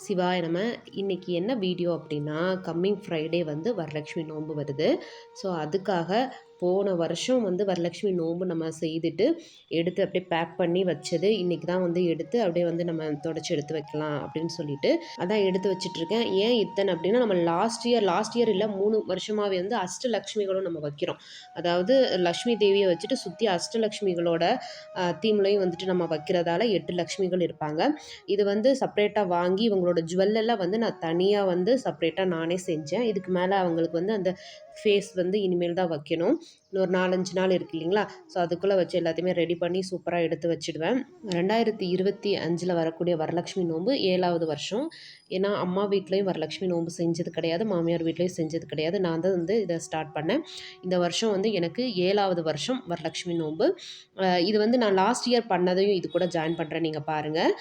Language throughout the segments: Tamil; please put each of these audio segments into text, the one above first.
சிவாய நம. இன்றைக்கி என்ன வீடியோ அப்படின்னா, கம்மிங் ஃப்ரைடே வந்து வரலட்சுமி நோன்பு வருது. ஸோ அதுக்காக போன வருஷம் வந்து வரலட்சுமி நோன்பு நம்ம செய்துட்டு எடுத்து அப்படியே பேக் பண்ணி வச்சது இன்றைக்கி தான் வந்து எடுத்து அப்படியே வந்து நம்ம தொடச்சி எடுத்து வைக்கலாம் அப்படின்னு சொல்லிட்டு அதான் எடுத்து வச்சிட்ருக்கேன். ஏன் இத்தனை அப்படின்னா, நம்ம லாஸ்ட் இயர் இல்லை 3 வருஷமாகவே வந்து அஷ்டலக்ஷ்மிகளும் நம்ம வைக்கிறோம். அதாவது லக்ஷ்மி தேவியை வச்சுட்டு சுற்றி அஷ்டலக்ஷ்மிகளோட தீம்லையும் வந்துட்டு நம்ம வைக்கிறதால 8 லக்ஷ்மிகள் இருப்பாங்க. இது வந்து செப்பரேட்டாக வாங்கி இவங்களோட ஜுவல்லெல்லாம் வந்து நான் தனியாக வந்து செப்பரேட்டாக நானே செஞ்சேன். இதுக்கு மேலே அவங்களுக்கு வந்து அந்த ஃபேஸ் வந்து இனிமேல் தான் வைக்கணும். இன்னொரு 4-5 நாள் இருக்குது இல்லைங்களா? ஸோ அதுக்குள்ளே வச்சு எல்லாத்தையுமே ரெடி பண்ணி சூப்பராக எடுத்து வச்சுடுவேன். 2025 வரக்கூடிய வரலட்சுமி நோன்பு 7வது வருஷம். ஏன்னா அம்மா வீட்லேயும் வரலட்சுமி நோன்பு செஞ்சது கிடையாது, மாமியார் வீட்லேயும் செஞ்சது கிடையாது. நான் தான் வந்து இதை ஸ்டார்ட் பண்ணேன். இந்த வருஷம் வந்து எனக்கு 7வது வருஷம் வரலட்சுமி நோன்பு. இது வந்து நான் லாஸ்ட் இயர் பண்ணதையும் இது கூட ஜாயின் பண்ணுறேன், நீங்கள் பாருங்கள்.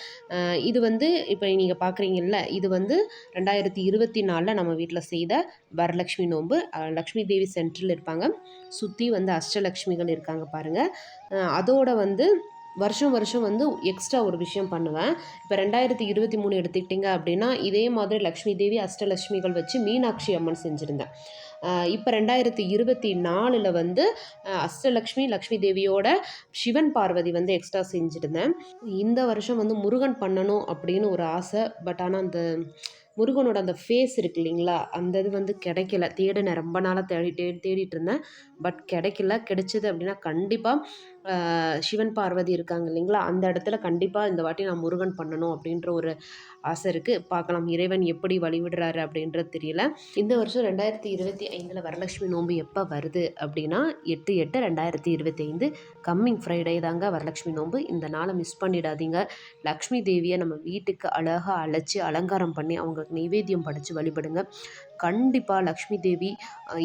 இது வந்து இப்போ நீங்கள் பார்க்குறீங்கல்ல, இது வந்து 2024 நம்ம வீட்டில் செய்த வரலட்சுமி நோன்பு. லக்ஷ்மி தேவி சென்டரில் இருப்பாங்க, சுற்றி வந்து அஷ்டலக்ஷ்மிகள் இருக்காங்க பாருங்கள். அதோட வந்து வருஷம் வந்து எக்ஸ்ட்ரா ஒரு விஷயம் பண்ணுவேன். இப்போ 2023 எடுத்துக்கிட்டிங்க அப்படின்னா, இதே மாதிரி லக்ஷ்மி தேவி அஷ்டலக்ஷ்மிகள் வச்சு மீனாட்சி அம்மன் செஞ்சுருந்தேன். இப்போ 2024 வந்து அஷ்டலக்ஷ்மி லக்ஷ்மி தேவியோட சிவன் பார்வதி வந்து எக்ஸ்ட்ரா செஞ்சுருந்தேன். இந்த வருஷம் வந்து முருகன் பண்ணணும் அப்படின்னு ஒரு ஆசை. பட் ஆனால் அந்த முருகனோட அந்த ஃபேஸ் இருக்கு இல்லைங்களா, அந்த இது வந்து கிடைக்கல. தேடினேன், ரொம்ப நாளாக தேடிட்டு இருந்தேன். பட் கிடைக்கல. கிடைச்சது அப்படின்னா கண்டிப்பாக சிவன் பார்வதி இருக்காங்க இல்லைங்களா, அந்த இடத்துல கண்டிப்பாக இந்த வாட்டி நான் முருகன் பண்ணணும் அப்படின்ற ஒரு ஆசை இருக்குது. பார்க்கலாம் இறைவன் எப்படி வழிவிடுறாரு அப்படின்றது தெரியல. இந்த வருஷம் 2025 வரலட்சுமி நோன்பு எப்போ வருது அப்படின்னா 8/8/2025 கம்மிங் ஃப்ரைடே தாங்க வரலட்சுமி நோன்பு. இந்த நாளை மிஸ் பண்ணிடாதீங்க. லக்ஷ்மி தேவியை நம்ம வீட்டுக்கு அழகாக அழைச்சி அலங்காரம் பண்ணி அவங்களுக்கு நைவேத்தியம் படைச்சு வழிபடுங்க. கண்டிப்பாக லக்ஷ்மி தேவி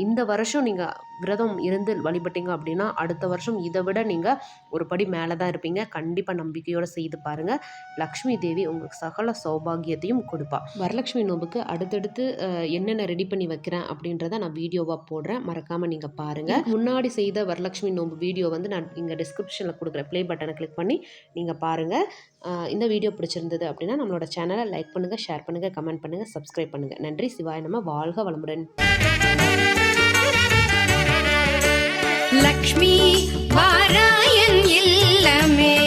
இந்த வருஷம் நீங்கள் விரதம் இருந்து வழிபட்டீங்க அப்படின்னா அடுத்த வருஷம் இதை விட நீங்கள் ஒரு படி மேலே தான் இருப்பீங்க. கண்டிப்பாக நம்பிக்கையோடு செய்து பாருங்கள். லக்ஷ்மி தேவி உங்களுக்கு சகல சௌபாகியத்தையும் கொடுப்பா. வரலட்சுமி நோம்புக்கு அடுத்தடுத்து என்னென்ன ரெடி பண்ணி வைக்கிறேன் அப்படின்றத நான் வீடியோவாக போடுறேன், மறக்காமல் நீங்கள் பாருங்கள். முன்னாடி செய்த வரலட்சுமி நோம்பு வீடியோ வந்து நான் இங்கே டிஸ்கிரிப்ஷனில் கொடுக்குறேன், ப்ளே பட்டனை கிளிக் பண்ணி நீங்கள் பாருங்கள். இந்த வீடியோ பிடிச்சிருந்தது அப்படின்னா நம்மளோட சேனலை லைக் பண்ணுங்கள், ஷேர் பண்ணுங்கள், கமெண்ட் பண்ணுங்கள், சப்ஸ்கிரைப் பண்ணுங்கள். நன்றி. சிவாய நம. வாழ்க வளமுடன். லக்ஷ்மி வாராயன் இல்லமே.